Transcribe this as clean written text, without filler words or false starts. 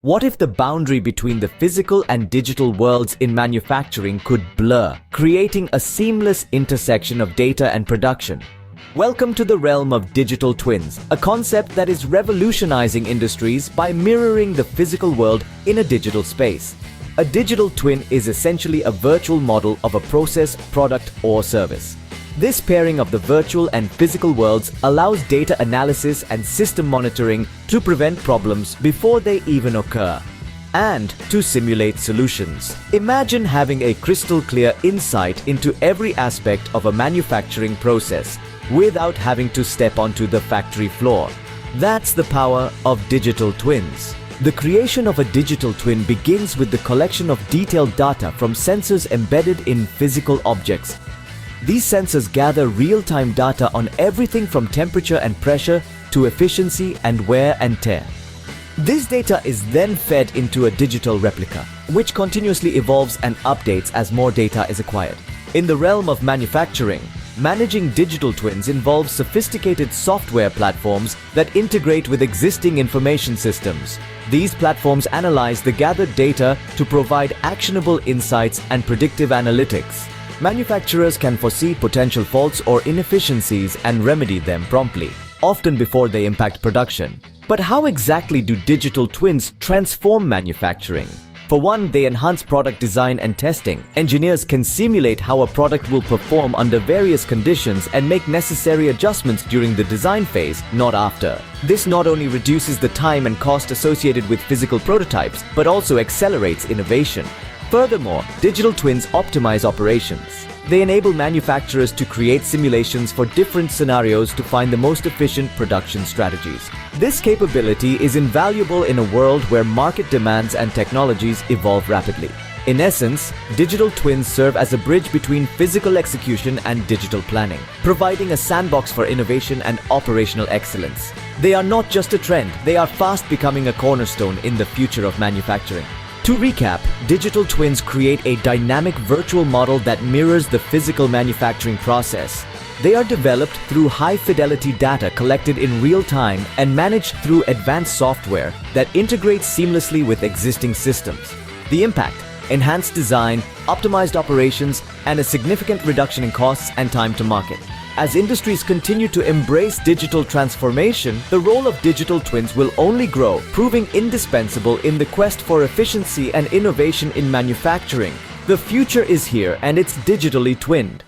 What if the boundary between the physical and digital worlds in manufacturing could blur, creating a seamless intersection of data and production? Welcome to the realm of digital twins, a concept that is revolutionizing industries by mirroring the physical world in a digital space. A digital twin is essentially a virtual model of a process, product, or service. This pairing of the virtual and physical worlds allows data analysis and system monitoring to prevent problems before they even occur, and to simulate solutions. Imagine having a crystal clear insight into every aspect of a manufacturing process without having to step onto the factory floor. That's the power of digital twins. The creation of a digital twin begins with the collection of detailed data from sensors embedded in physical objects. These sensors gather real-time data on everything from temperature and pressure to efficiency and wear and tear. This data is then fed into a digital replica, which continuously evolves and updates as more data is acquired. In the realm of manufacturing, managing digital twins involves sophisticated software platforms that integrate with existing information systems. These platforms analyze the gathered data to provide actionable insights and predictive analytics. Manufacturers can foresee potential faults or inefficiencies and remedy them promptly, often before they impact production. But how exactly do digital twins transform manufacturing? For one, they enhance product design and testing. Engineers can simulate how a product will perform under various conditions and make necessary adjustments during the design phase, not after. This not only reduces the time and cost associated with physical prototypes, but also accelerates innovation. Furthermore, digital twins optimize operations. They enable manufacturers to create simulations for different scenarios to find the most efficient production strategies. This capability is invaluable in a world where market demands and technologies evolve rapidly. In essence, digital twins serve as a bridge between physical execution and digital planning, providing a sandbox for innovation and operational excellence. They are not just a trend, they are fast becoming a cornerstone in the future of manufacturing. To recap, digital twins create a dynamic virtual model that mirrors the physical manufacturing process. They are developed through high-fidelity data collected in real time and managed through advanced software that integrates seamlessly with existing systems. The impact: enhanced design, optimized operations, and a significant reduction in costs and time to market. As industries continue to embrace digital transformation, the role of digital twins will only grow, proving indispensable in the quest for efficiency and innovation in manufacturing. The future is here, and it's digitally twinned.